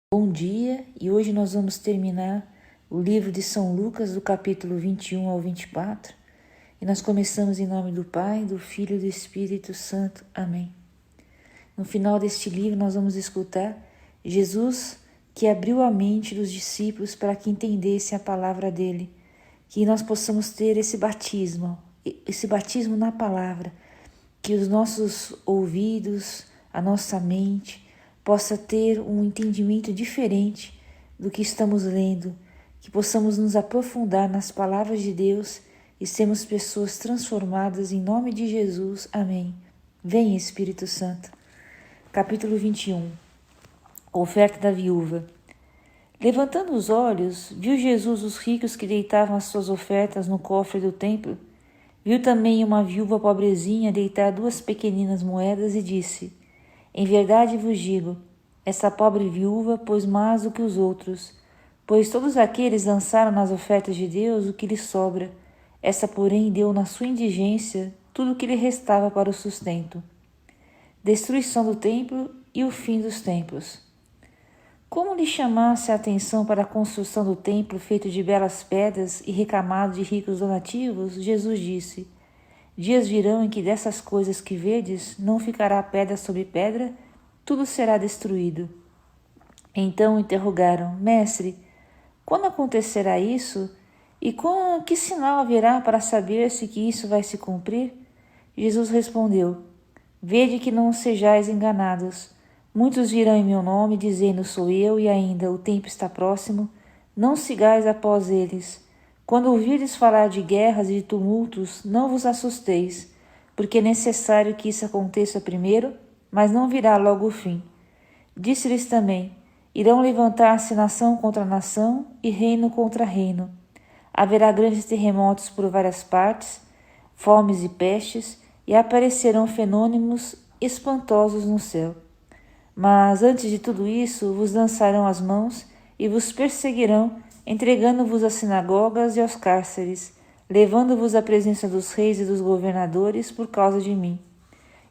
Bom dia, e hoje nós vamos terminar o livro de São Lucas, do capítulo 21 ao 24, e nós começamos em nome do Pai, do Filho e do Espírito Santo. Amém. No final deste livro nós vamos escutar Jesus que abriu a mente dos discípulos para que entendessem a palavra dele, que nós possamos ter esse batismo na palavra, que os nossos ouvidos, a nossa mente, possa ter um entendimento diferente do que estamos lendo, que possamos nos aprofundar nas palavras de Deus e sermos pessoas transformadas em nome de Jesus. Amém. Vem, Espírito Santo. Capítulo 21. Oferta da viúva. Levantando os olhos, viu Jesus os ricos que deitavam as suas ofertas no cofre do templo. Viu também uma viúva pobrezinha deitar 2 pequeninas moedas e disse: Em verdade vos digo, essa pobre viúva pôs mais do que os outros, pois todos aqueles lançaram nas ofertas de Deus o que lhes sobra. Essa, porém, deu na sua indigência tudo o que lhe restava para o sustento. Destruição do templo e o fim dos templos. Como lhe chamasse a atenção para a construção do templo feito de belas pedras e recamado de ricos donativos, Jesus disse: Dias virão em que dessas coisas que vedes não ficará pedra sobre pedra, tudo será destruído. Então interrogaram: Mestre, quando acontecerá isso? E que sinal haverá para saber-se que isso vai se cumprir? Jesus respondeu: Vede que não sejais enganados. Muitos virão em meu nome, dizendo: Sou eu, e ainda o tempo está próximo. Não sigais após eles. Quando ouvirdes falar de guerras e de tumultos, não vos assusteis, porque é necessário que isso aconteça primeiro, mas não virá logo o fim. Disse-lhes também: Irão levantar-se nação contra nação e reino contra reino. Haverá grandes terremotos por várias partes, fomes e pestes, e aparecerão fenômenos espantosos no céu. Mas antes de tudo isso, vos lançarão as mãos e vos perseguirão, entregando-vos às sinagogas e aos cárceres, levando-vos à presença dos reis e dos governadores por causa de mim.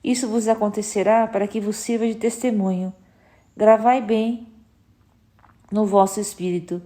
Isso vos acontecerá para que vos sirva de testemunho. Gravai bem no vosso espírito.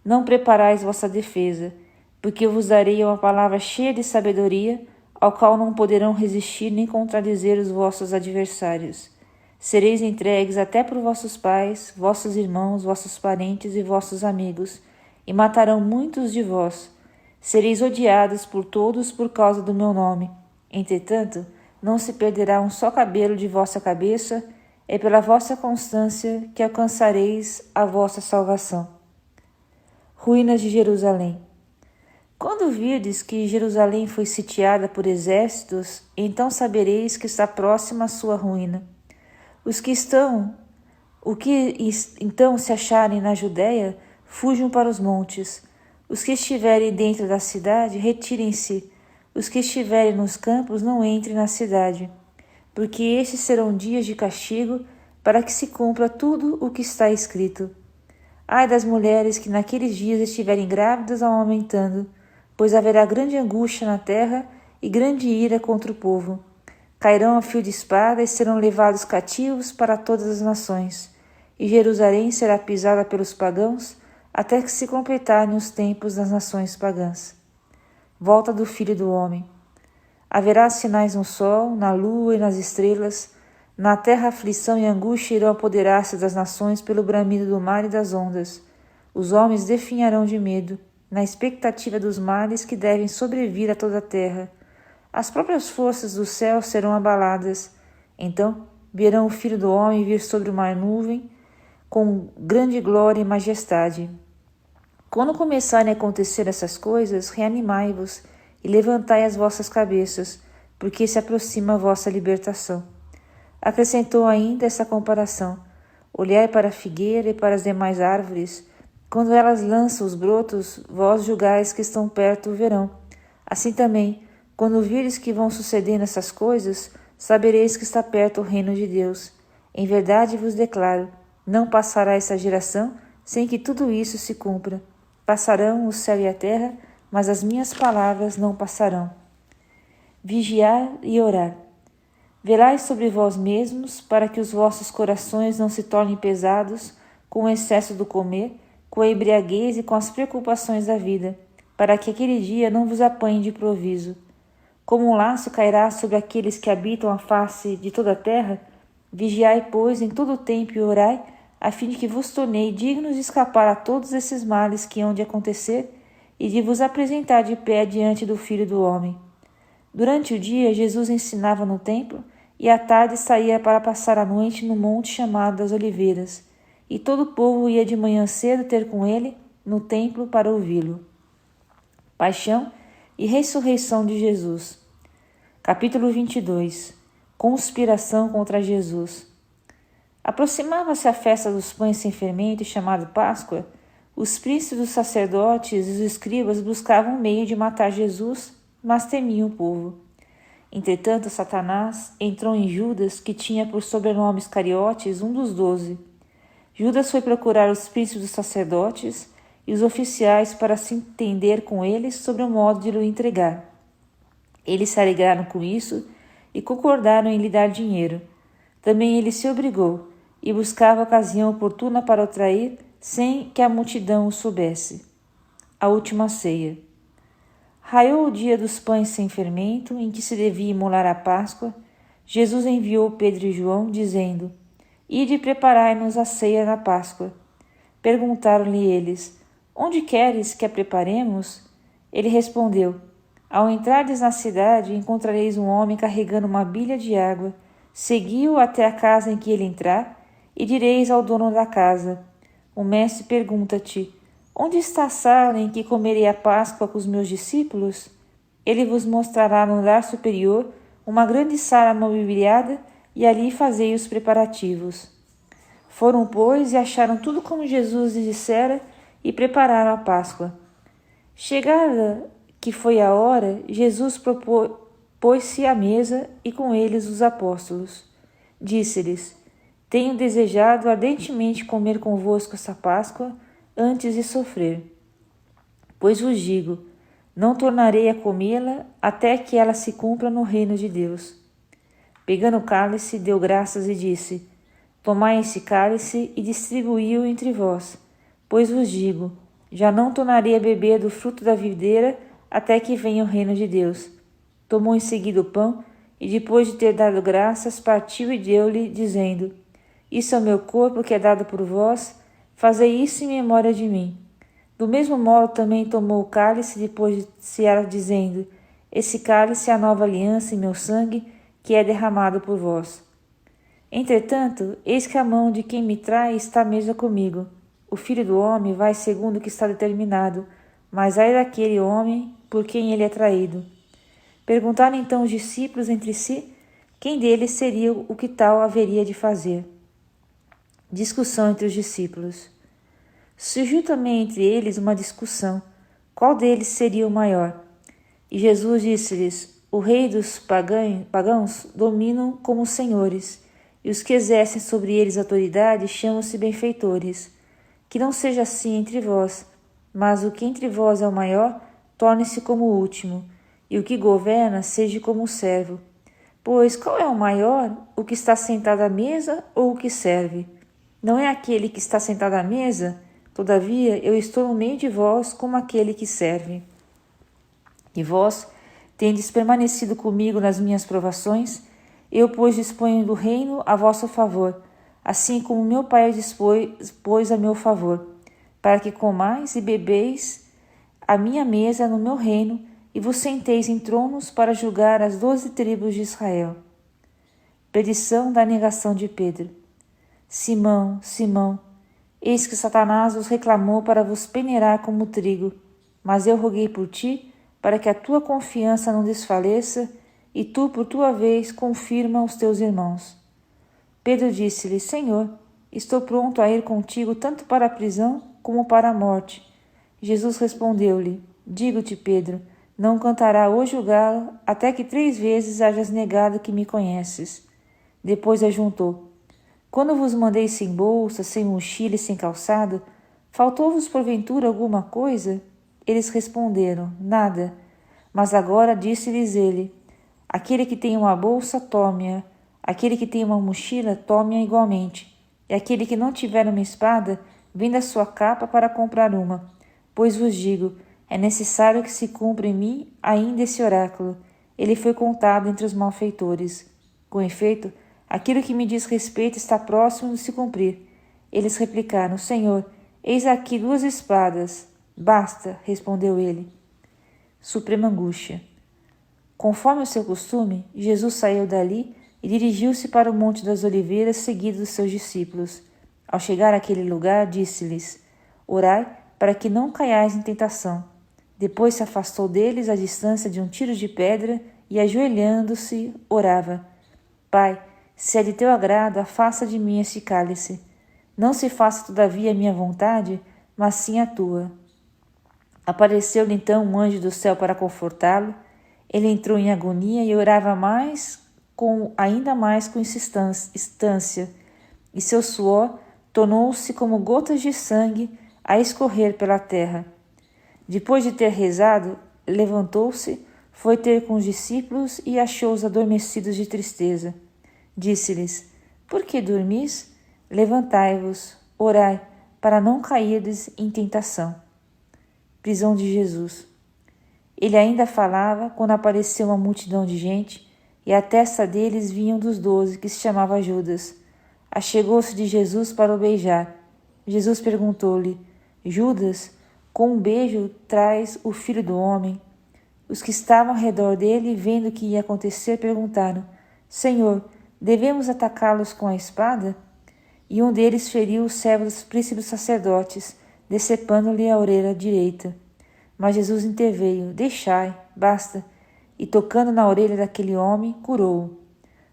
Não preparais vossa defesa, porque eu vos darei uma palavra cheia de sabedoria, ao qual não poderão resistir nem contradizer os vossos adversários. Sereis entregues até por vossos pais, vossos irmãos, vossos parentes e vossos amigos, e matarão muitos de vós. Sereis odiados por todos por causa do meu nome. Entretanto, não se perderá um só cabelo de vossa cabeça, é pela vossa constância que alcançareis a vossa salvação. Ruínas de Jerusalém. Quando virdes que Jerusalém foi sitiada por exércitos, então sabereis que está próxima a sua ruína. Os que então se acharem na Judéia, fujam para os montes. Os que estiverem dentro da cidade, retirem-se. Os que estiverem nos campos, não entrem na cidade. Porque estes serão dias de castigo, para que se cumpra tudo o que está escrito. Ai das mulheres que naqueles dias estiverem grávidas ou amamentando, pois haverá grande angústia na terra e grande ira contra o povo. Cairão a fio de espada e serão levados cativos para todas as nações, e Jerusalém será pisada pelos pagãos, até que se completarem os tempos das nações pagãs. Volta do Filho do Homem. Haverá sinais no sol, na lua e nas estrelas. Na terra aflição e angústia irão apoderar-se das nações pelo bramido do mar e das ondas. Os homens definharão de medo, na expectativa dos males que devem sobrevir a toda a terra. As próprias forças do céu serão abaladas. Então verão o Filho do Homem vir sobre uma nuvem com grande glória e majestade. Quando começarem a acontecer essas coisas, reanimai-vos e levantai as vossas cabeças, porque se aproxima a vossa libertação. Acrescentou ainda essa comparação: Olhai para a figueira e para as demais árvores. Quando elas lançam os brotos, vós julgais que estão perto o verão. Assim também, quando vires que vão sucedendo essas coisas, sabereis que está perto o reino de Deus. Em verdade vos declaro, não passará essa geração sem que tudo isso se cumpra. Passarão o céu e a terra, mas as minhas palavras não passarão. Vigiar e orar. Velai sobre vós mesmos, para que os vossos corações não se tornem pesados com o excesso do comer, com a embriaguez e com as preocupações da vida, para que aquele dia não vos apanhe de improviso. Como um laço cairá sobre aqueles que habitam a face de toda a terra, vigiai, pois, em todo o tempo e orai, a fim de que vos tornei dignos de escapar a todos esses males que hão de acontecer e de vos apresentar de pé diante do Filho do Homem. Durante o dia, Jesus ensinava no templo, e à tarde saía para passar a noite no monte chamado das Oliveiras, e todo o povo ia de manhã cedo ter com ele no templo para ouvi-lo. Paixão e ressurreição de Jesus. Capítulo 22. Conspiração contra Jesus. Aproximava-se a festa dos pães sem fermento, chamada Páscoa. Os príncipes dos sacerdotes e os escribas buscavam um meio de matar Jesus, mas temiam o povo. Entretanto, Satanás entrou em Judas, que tinha por sobrenome Iscariotes, um dos 12. Judas foi procurar os príncipes dos sacerdotes e os oficiais para se entender com eles sobre o modo de lhe entregar. Eles se alegraram com isso e concordaram em lhe dar dinheiro. Também ele se obrigou e buscava ocasião oportuna para o trair, sem que a multidão o soubesse. A última ceia. Raiou o dia dos pães sem fermento, em que se devia imolar a Páscoa. Jesus enviou Pedro e João, dizendo: Ide e preparai-nos a ceia da Páscoa. Perguntaram-lhe eles: Onde queres que a preparemos? Ele respondeu: Ao entrardes na cidade, encontrareis um homem carregando uma bilha de água. Segui-o até a casa em que ele entrar, e direis ao dono da casa: O mestre pergunta-te: Onde está a sala em que comerei a Páscoa com os meus discípulos? Ele vos mostrará no andar superior uma grande sala mobiliada, e ali fazei os preparativos. Foram, pois, e acharam tudo como Jesus lhes dissera, e prepararam a Páscoa. Chegada que foi a hora, Jesus pôs-se à mesa, e com eles os apóstolos. Disse-lhes: Tenho desejado ardentemente comer convosco essa Páscoa, antes de sofrer. Pois vos digo, não tornarei a comê-la até que ela se cumpra no reino de Deus. Pegando o cálice, deu graças e disse: Tomai esse cálice e distribuí-o entre vós. Pois vos digo, já não tornarei a beber do fruto da videira até que venha o reino de Deus. Tomou em seguida o pão e, depois de ter dado graças, partiu e deu-lhe, dizendo: Isso é o meu corpo que é dado por vós, fazei isso em memória de mim. Do mesmo modo também tomou o cálice depois de cear, dizendo: Esse cálice é a nova aliança em meu sangue, que é derramado por vós. Entretanto, eis que a mão de quem me trai está à mesa comigo. O Filho do Homem vai segundo o que está determinado, mas ai daquele homem por quem ele é traído. Perguntaram então os discípulos entre si, quem deles seria o que tal haveria de fazer. Discussão entre os discípulos. Surgiu também entre eles uma discussão, qual deles seria o maior? E Jesus disse-lhes: O rei dos pagãos dominam como senhores, e os que exercem sobre eles autoridade chamam-se benfeitores. Que não seja assim entre vós, mas o que entre vós é o maior, torne-se como o último, e o que governa seja como o servo. Pois qual é o maior, o que está sentado à mesa ou o que serve? Não é aquele que está sentado à mesa? Todavia, eu estou no meio de vós como aquele que serve. E vós tendes permanecido comigo nas minhas provações, eu, pois, disponho do reino a vosso favor, assim como meu Pai dispôs a meu favor, para que comais e bebeis a minha mesa no meu reino, e vos senteis em tronos para julgar as 12 tribos de Israel. Predição da negação de Pedro. Simão, Simão, eis que Satanás vos reclamou para vos peneirar como trigo, mas eu roguei por ti, para que a tua confiança não desfaleça, e tu, por tua vez, confirma os teus irmãos. Pedro disse-lhe: Senhor, estou pronto a ir contigo tanto para a prisão como para a morte. Jesus respondeu-lhe: Digo-te, Pedro, não cantará hoje o galo, até que 3 vezes hajas negado que me conheces. Depois ajuntou: Quando vos mandei sem bolsa, sem mochila e sem calçado, faltou-vos porventura alguma coisa? Eles responderam: Nada. Mas agora disse-lhes ele: Aquele que tem uma bolsa, tome-a. Aquele que tem uma mochila, tome-a igualmente. E aquele que não tiver uma espada, venda sua capa para comprar uma. Pois vos digo, é necessário que se cumpra em mim ainda esse oráculo. Ele foi contado entre os malfeitores. Com efeito, aquilo que me diz respeito está próximo de se cumprir. Eles replicaram, Senhor, eis aqui 2 espadas. Basta, respondeu ele. Suprema angústia. Conforme o seu costume, Jesus saiu dali e dirigiu-se para o Monte das Oliveiras, seguido dos seus discípulos. Ao chegar àquele lugar, disse-lhes, Orai, para que não caiais em tentação. Depois se afastou deles à distância de um tiro de pedra e, ajoelhando-se, orava. Pai, se é de teu agrado, afasta de mim este cálice. Não se faça, todavia, a minha vontade, mas sim a tua. Apareceu-lhe então um anjo do céu para confortá-lo. Ele entrou em agonia e orava ainda mais com instância, e seu suor tornou-se como gotas de sangue a escorrer pela terra. Depois de ter rezado, levantou-se, foi ter com os discípulos e achou-os adormecidos de tristeza. Disse-lhes, por que dormis? Levantai-vos, orai, para não cairdes em tentação. Prisão de Jesus. Ele ainda falava quando apareceu uma multidão de gente, e à testa deles vinham dos 12, que se chamava Judas. Achegou-se de Jesus para o beijar. Jesus perguntou-lhe, Judas, com um beijo traz o Filho do Homem? Os que estavam ao redor dele, vendo o que ia acontecer, perguntaram, Senhor, devemos atacá-los com a espada? E um deles feriu o servo dos príncipes sacerdotes, decepando-lhe a orelha direita. Mas Jesus interveio, deixai, basta, e tocando na orelha daquele homem, curou-o.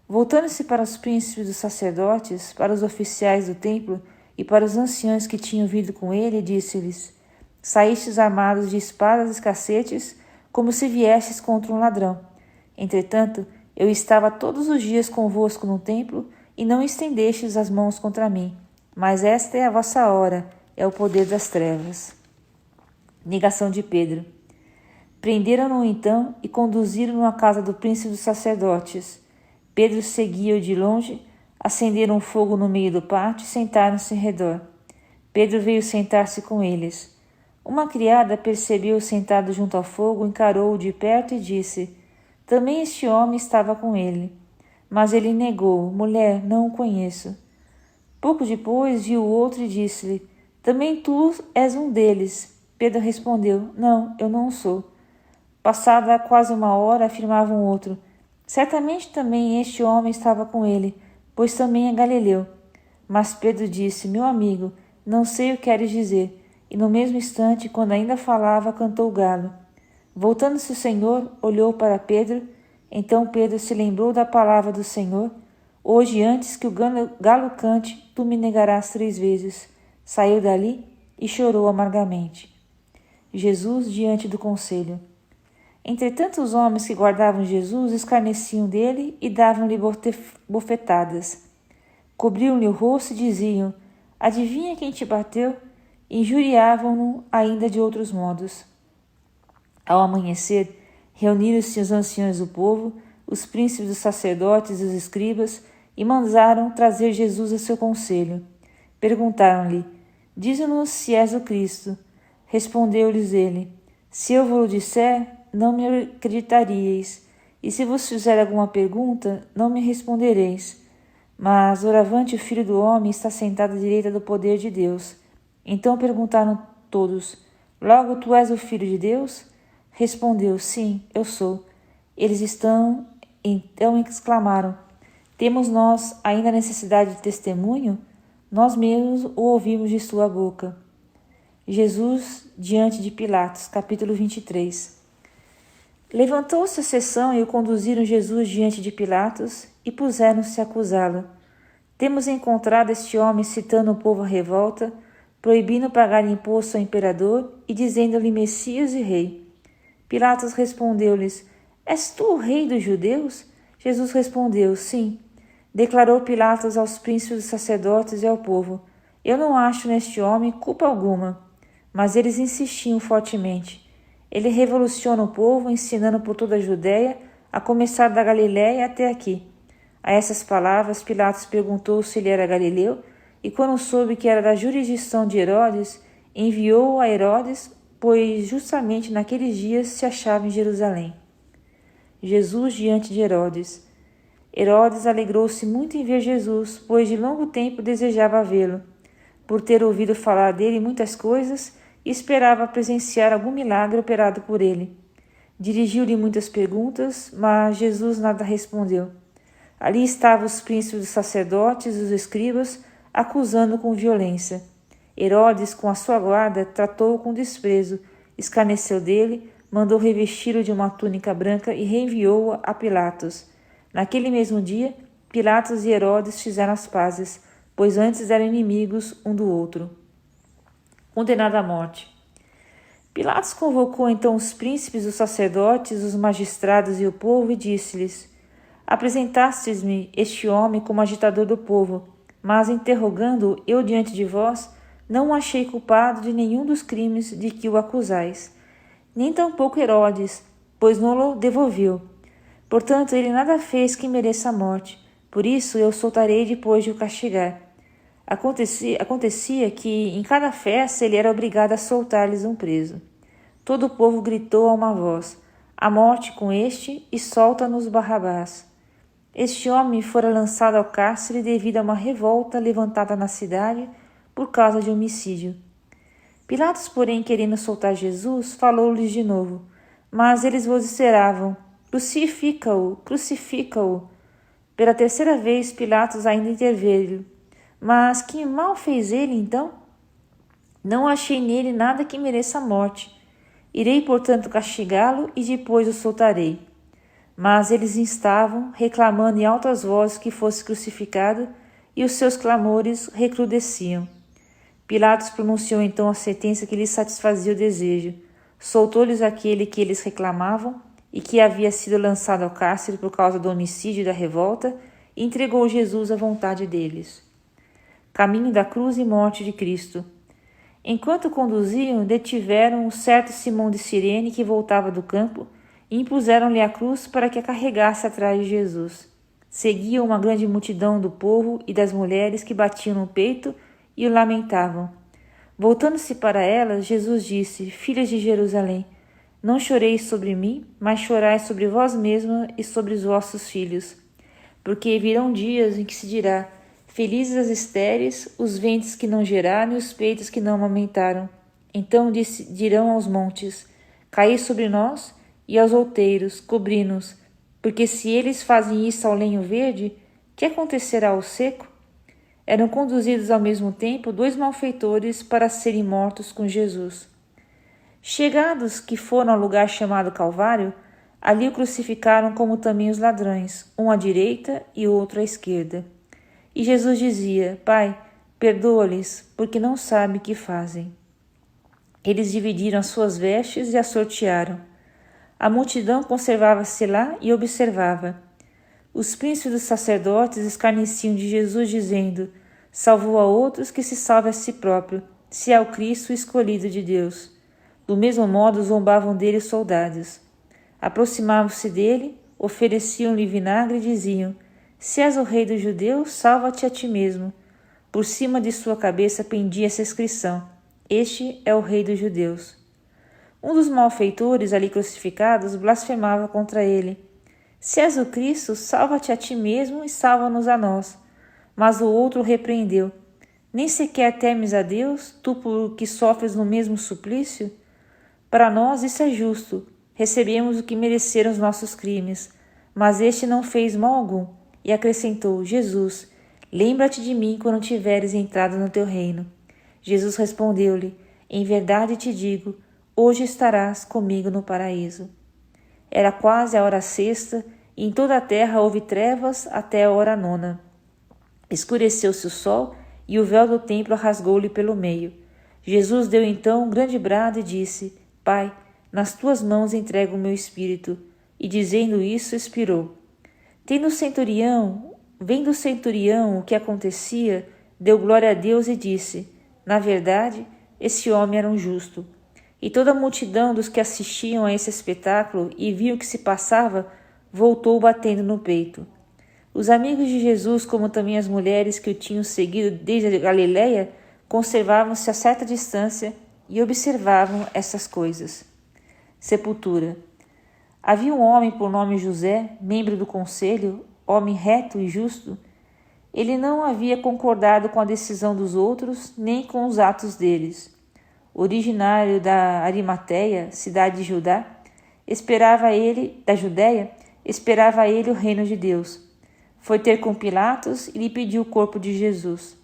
Voltando-se para os príncipes dos sacerdotes, para os oficiais do templo e para os anciãos que tinham vindo com ele, disse-lhes, saístes armados de espadas e cacetes, como se viestes contra um ladrão. Entretanto, eu estava todos os dias convosco no templo, e não estendestes as mãos contra mim. Mas esta é a vossa hora, é o poder das trevas. Negação de Pedro. Prenderam-no então e conduziram-no à casa do príncipe dos sacerdotes. Pedro seguia-o de longe, acenderam um fogo no meio do pátio e sentaram-se em redor. Pedro veio sentar-se com eles. Uma criada percebeu-o sentado junto ao fogo, encarou-o de perto e disse, também este homem estava com ele. Mas ele negou, mulher, não o conheço. Pouco depois viu o outro e disse-lhe, também tu és um deles. Pedro respondeu, não, eu não sou. Passada quase 1 hora, afirmava um outro, certamente também este homem estava com ele, pois também é galileu. Mas Pedro disse, meu amigo, não sei o que queres dizer. E no mesmo instante, quando ainda falava, cantou o galo. Voltando-se o Senhor, olhou para Pedro. Então Pedro se lembrou da palavra do Senhor. Hoje, antes que o galo cante, tu me negarás 3 vezes. Saiu dali e chorou amargamente. Jesus diante do conselho. Entretanto, os homens que guardavam Jesus escarneciam dele e davam-lhe bofetadas. Cobriam-lhe o rosto e diziam, adivinha quem te bateu? Injuriavam-no ainda de outros modos. Ao amanhecer, reuniram-se os anciãos do povo, os príncipes dos sacerdotes e os escribas, e mandaram trazer Jesus a seu conselho. Perguntaram-lhe, dize-nos se és o Cristo. Respondeu-lhes ele, se eu vos disser, não me acreditaríeis, e se vos fizer alguma pergunta, não me respondereis. Mas, doravante, o Filho do Homem está sentado à direita do poder de Deus. Então perguntaram todos, logo tu és o Filho de Deus? Respondeu, sim, eu sou. Eles então exclamaram, temos nós ainda necessidade de testemunho? Nós mesmos o ouvimos de sua boca. Jesus diante de Pilatos, capítulo 23. Levantou-se a sessão e o conduziram Jesus diante de Pilatos e puseram-se a acusá-lo. Temos encontrado este homem citando o povo à revolta, proibindo pagar imposto ao imperador e dizendo-lhe Messias e Rei. Pilatos respondeu-lhes, és tu o rei dos judeus? Jesus respondeu, sim. Declarou Pilatos aos príncipes dos sacerdotes e ao povo, eu não acho neste homem culpa alguma. Mas eles insistiam fortemente. Ele revoluciona o povo, ensinando por toda a Judéia, a começar da Galiléia até aqui. A essas palavras, Pilatos perguntou se ele era galileu, e quando soube que era da jurisdição de Herodes, enviou-o a Herodes, pois justamente naqueles dias se achava em Jerusalém. Jesus diante de Herodes. Herodes alegrou-se muito em ver Jesus, pois de longo tempo desejava vê-lo, por ter ouvido falar dele muitas coisas e esperava presenciar algum milagre operado por ele. Dirigiu-lhe muitas perguntas, mas Jesus nada respondeu. Ali estavam os príncipes dos sacerdotes e os escribas, acusando-o com violência. Herodes, com a sua guarda, tratou-o com desprezo, escarneceu dele, mandou revesti-lo de uma túnica branca e reenviou-o a Pilatos. Naquele mesmo dia, Pilatos e Herodes fizeram as pazes, pois antes eram inimigos um do outro. Condenado à morte. Pilatos convocou então os príncipes, os sacerdotes, os magistrados e o povo e disse-lhes: Apresentastes-me este homem como agitador do povo, mas interrogando-o eu diante de vós, não o achei culpado de nenhum dos crimes de que o acusais, nem tampouco Herodes, pois não o devolveu. Portanto, ele nada fez que mereça a morte, por isso eu o soltarei depois de o castigar. Acontecia que, em cada festa, ele era obrigado a soltar-lhes um preso. Todo o povo gritou a uma voz: A morte com este, e solta-nos Barrabás. Este homem fora lançado ao cárcere devido a uma revolta levantada na cidade por causa de homicídio. Pilatos, porém, querendo soltar Jesus, falou-lhes de novo, mas eles vociferavam: Crucifica-o, crucifica-o. Pela terceira vez, Pilatos ainda interveio: Mas que mal fez ele, então? Não achei nele nada que mereça a morte. Irei, portanto, castigá-lo e depois o soltarei. Mas eles instavam, reclamando em altas vozes que fosse crucificado, e os seus clamores recrudesciam. Pilatos pronunciou então a sentença que lhes satisfazia o desejo. Soltou-lhes aquele que eles reclamavam e que havia sido lançado ao cárcere por causa do homicídio e da revolta, e entregou Jesus à vontade deles. Caminho da cruz e morte de Cristo. Enquanto conduziam, detiveram um certo Simão de Cirene que voltava do campo e impuseram-lhe a cruz para que a carregasse atrás de Jesus. Seguia uma grande multidão do povo e das mulheres que batiam no peito e o lamentavam. Voltando-se para elas, Jesus disse: Filhas de Jerusalém, não choreis sobre mim, mas chorai sobre vós mesmas e sobre os vossos filhos. Porque virão dias em que se dirá: Felizes as estéreis, os ventres que não geraram e os peitos que não amamentaram. Então dirão aos montes: Caí sobre nós, e aos outeiros: Cobri-nos. Porque se eles fazem isso ao lenho verde, que acontecerá ao seco? Eram conduzidos ao mesmo tempo 2 malfeitores para serem mortos com Jesus. Chegados que foram ao lugar chamado Calvário, ali o crucificaram como também os ladrões, um à direita e outro à esquerda. E Jesus dizia: Pai, perdoa-lhes, porque não sabem o que fazem. Eles dividiram as suas vestes e as sortearam. A multidão conservava-se lá e observava. Os príncipes dos sacerdotes escarneciam de Jesus, dizendo: Salvou a outros, que se salve a si próprio, se é o Cristo, o escolhido de Deus. Do mesmo modo zombavam dele os soldados. Aproximavam-se dele, ofereciam-lhe vinagre e diziam: Se és o rei dos judeus, salva-te a ti mesmo. Por cima de sua cabeça pendia essa inscrição: Este é o rei dos judeus. Um dos malfeitores ali crucificados blasfemava contra ele: Se és o Cristo, salva-te a ti mesmo e salva-nos a nós. Mas o outro repreendeu: Nem sequer temes a Deus, tu por que sofres no mesmo suplício? Para nós isso é justo, recebemos o que mereceram os nossos crimes, mas este não fez mal algum. E acrescentou: Jesus, lembra-te de mim quando tiveres entrado no teu reino. Jesus respondeu-lhe: Em verdade te digo, hoje estarás comigo no paraíso. Era quase a hora sexta, e em toda a terra houve trevas até a hora nona. Escureceu-se o sol, e o véu do templo rasgou-lhe pelo meio. Jesus deu então um grande brado e disse: Pai, nas tuas mãos entrego o meu espírito. E dizendo isso, expirou. Vendo o centurião o que acontecia, deu glória a Deus e disse: Na verdade, esse homem era um justo. E toda a multidão dos que assistiam a esse espetáculo e viam o que se passava, voltou batendo no peito. Os amigos de Jesus, como também as mulheres que o tinham seguido desde a Galiléia, conservavam-se a certa distância e observavam essas coisas. Sepultura. Havia um homem por nome José, membro do conselho, homem reto e justo. Ele não havia concordado com a decisão dos outros, nem com os atos deles. Originário da Arimateia, cidade de Judá, esperava ele o reino de Deus. Foi ter com Pilatos e lhe pediu o corpo de Jesus.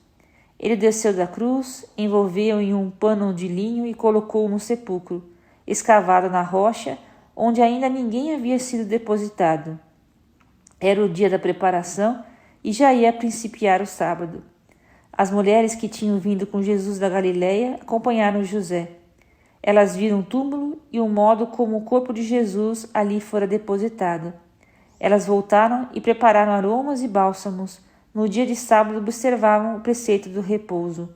Ele desceu da cruz, envolveu-o em um pano de linho e colocou-o no sepulcro, escavado na rocha, onde ainda ninguém havia sido depositado. Era o dia da preparação e já ia principiar o sábado. As mulheres que tinham vindo com Jesus da Galiléia acompanharam José. Elas viram o túmulo e o modo como o corpo de Jesus ali fora depositado. Elas voltaram e prepararam aromas e bálsamos. No dia de sábado observavam o preceito do repouso.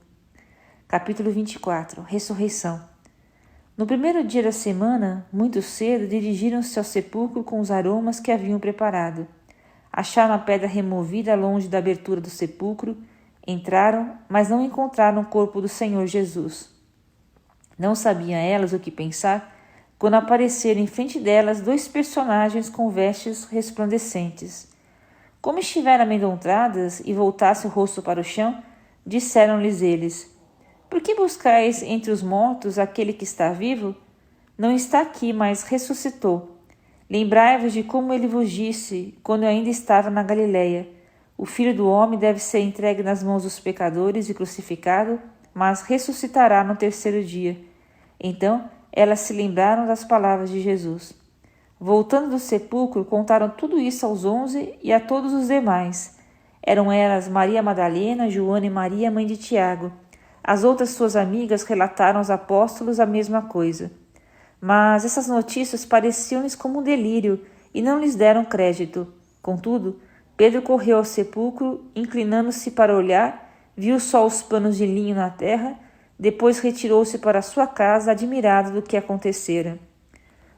Capítulo 24. Ressurreição. No primeiro dia da semana, muito cedo, dirigiram-se ao sepulcro com os aromas que haviam preparado. Acharam a pedra removida longe da abertura do sepulcro. Entraram, mas não encontraram o corpo do Senhor Jesus. Não sabiam elas o que pensar, quando apareceram em frente delas 2 personagens com vestes resplandecentes. Como estiveram amedrontadas e voltasse o rosto para o chão, disseram-lhes eles: Por que buscais entre os mortos aquele que está vivo? Não está aqui, mas ressuscitou. Lembrai-vos de como ele vos disse, quando eu ainda estava na Galiléia: O Filho do Homem deve ser entregue nas mãos dos pecadores e crucificado, mas ressuscitará no 3º dia. Então elas se lembraram das palavras de Jesus. Voltando do sepulcro, contaram tudo isso aos 11 e a todos os demais. Eram elas Maria Madalena, Joana e Maria, mãe de Tiago. As outras suas amigas relataram aos apóstolos a mesma coisa. Mas essas notícias pareciam-lhes como um delírio e não lhes deram crédito. Contudo, Pedro correu ao sepulcro, inclinando-se para olhar, viu só os panos de linho na terra, depois retirou-se para sua casa, admirado do que acontecera.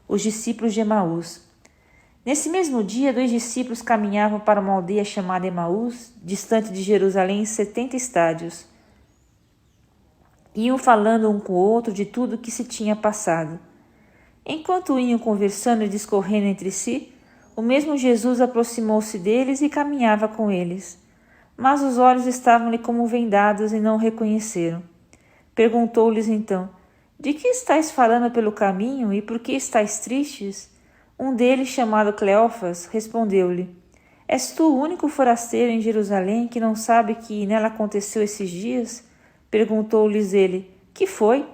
Os discípulos de Emaús. Nesse mesmo dia, 2 discípulos caminhavam para uma aldeia chamada Emaús, distante de Jerusalém 70 estádios. Iam falando um com o outro de tudo o que se tinha passado. Enquanto iam conversando e discorrendo entre si, o mesmo Jesus aproximou-se deles e caminhava com eles. Mas os olhos estavam-lhe como vendados e não o reconheceram. Perguntou-lhes então: De que estáis falando pelo caminho e por que estáis tristes? Um deles, chamado Cleófas, respondeu-lhe: És tu o único forasteiro em Jerusalém que não sabe que nela aconteceu esses dias? Perguntou-lhes ele: Que foi?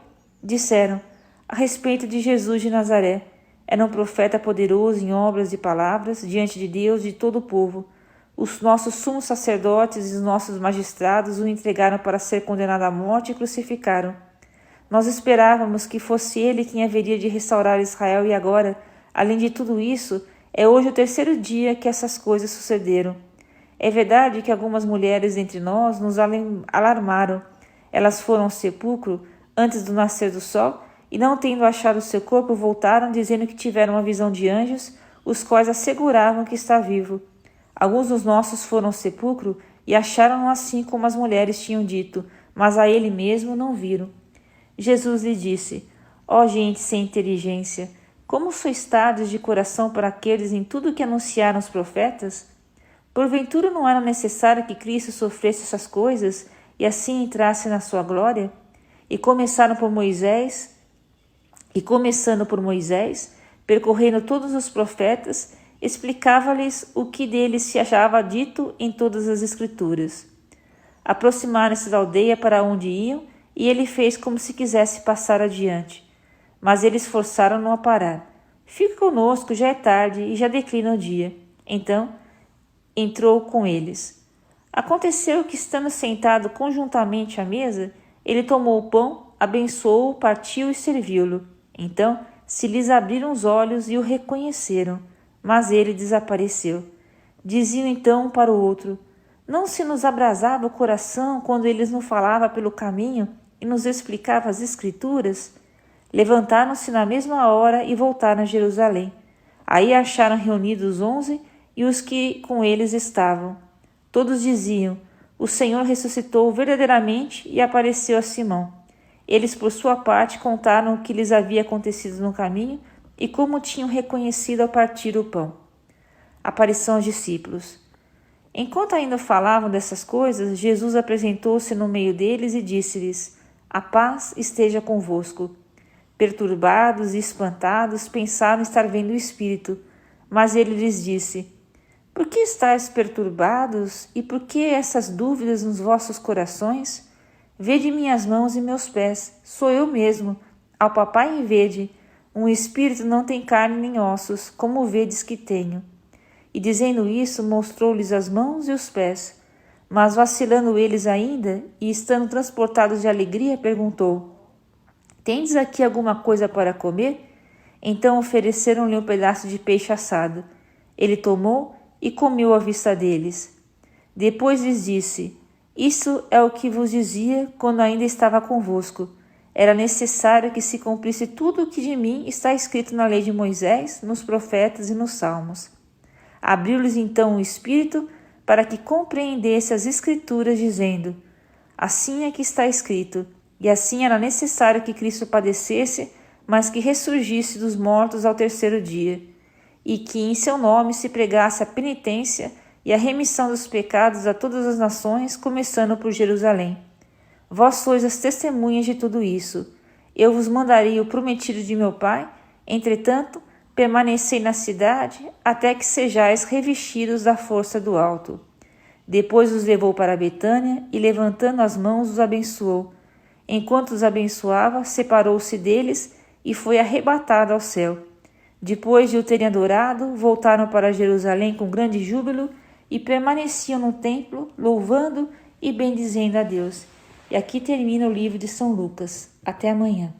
Disseram: A respeito de Jesus de Nazaré. Era um profeta poderoso em obras e palavras diante de Deus e de todo o povo. Os nossos sumos sacerdotes e os nossos magistrados o entregaram para ser condenado à morte e crucificaram. Nós esperávamos que fosse ele quem haveria de restaurar Israel e agora, além de tudo isso, é hoje o 3º dia que essas coisas sucederam. É verdade que algumas mulheres entre nós nos alarmaram. Elas foram ao sepulcro antes do nascer do sol e, não tendo achado seu corpo, voltaram dizendo que tiveram uma visão de anjos, os quais asseguravam que está vivo. Alguns dos nossos foram ao sepulcro e acharam-no assim como as mulheres tinham dito, mas a ele mesmo não viram. Jesus lhe disse: Ó gente sem inteligência, como sois tardos de coração para aqueles em tudo que anunciaram os profetas? Porventura não era necessário que Cristo sofresse essas coisas e assim entrasse na sua glória? E começando por Moisés, percorrendo todos os profetas, explicava-lhes o que dele se achava dito em todas as Escrituras. Aproximaram-se da aldeia para onde iam, e ele fez como se quisesse passar adiante. Mas eles forçaram-no a parar. Fique conosco, já é tarde e já declina o dia. Então entrou com eles. Aconteceu que, estando sentado conjuntamente à mesa, ele tomou o pão, abençoou-o, partiu e serviu-lo. Então se lhes abriram os olhos e o reconheceram, mas ele desapareceu. Diziam então um para o outro: Não se nos abrasava o coração quando ele nos falava pelo caminho e nos explicava as Escrituras? Levantaram-se na mesma hora e voltaram a Jerusalém. Aí acharam reunidos os 11 e os que com eles estavam. Todos diziam: o Senhor ressuscitou verdadeiramente e apareceu a Simão. Eles, por sua parte, contaram o que lhes havia acontecido no caminho e como tinham reconhecido ao partir o pão. Aparição aos discípulos. Enquanto ainda falavam dessas coisas, Jesus apresentou-se no meio deles e disse-lhes: a paz esteja convosco. Perturbados e espantados, pensaram estar vendo o Espírito, mas ele lhes disse: por que estáis perturbados e por que essas dúvidas nos vossos corações? Vede minhas mãos e meus pés, sou eu mesmo. Ao papai e vede, um espírito não tem carne nem ossos, como vedes que tenho. E dizendo isso, mostrou-lhes as mãos e os pés. Mas vacilando eles ainda, e estando transportados de alegria, perguntou: tendes aqui alguma coisa para comer? Então ofereceram-lhe um pedaço de peixe assado. Ele tomou e comeu à vista deles. Depois lhes disse: isso é o que vos dizia quando ainda estava convosco. Era necessário que se cumprisse tudo o que de mim está escrito na lei de Moisés, nos profetas e nos salmos. Abriu-lhes então o Espírito para que compreendesse as Escrituras, dizendo: assim é que está escrito, e assim era necessário que Cristo padecesse, mas que ressurgisse dos mortos ao terceiro dia, e que em seu nome se pregasse a penitência e a remissão dos pecados a todas as nações, começando por Jerusalém. Vós sois as testemunhas de tudo isso. Eu vos mandarei o prometido de meu Pai, entretanto, permanecei na cidade, até que sejais revestidos da força do alto. Depois os levou para Betânia, e levantando as mãos os abençoou. Enquanto os abençoava, separou-se deles, e foi arrebatado ao céu. Depois de o terem adorado, voltaram para Jerusalém com grande júbilo, e permaneciam no templo, louvando e bendizendo a Deus. E aqui termina o livro de São Lucas. Até amanhã.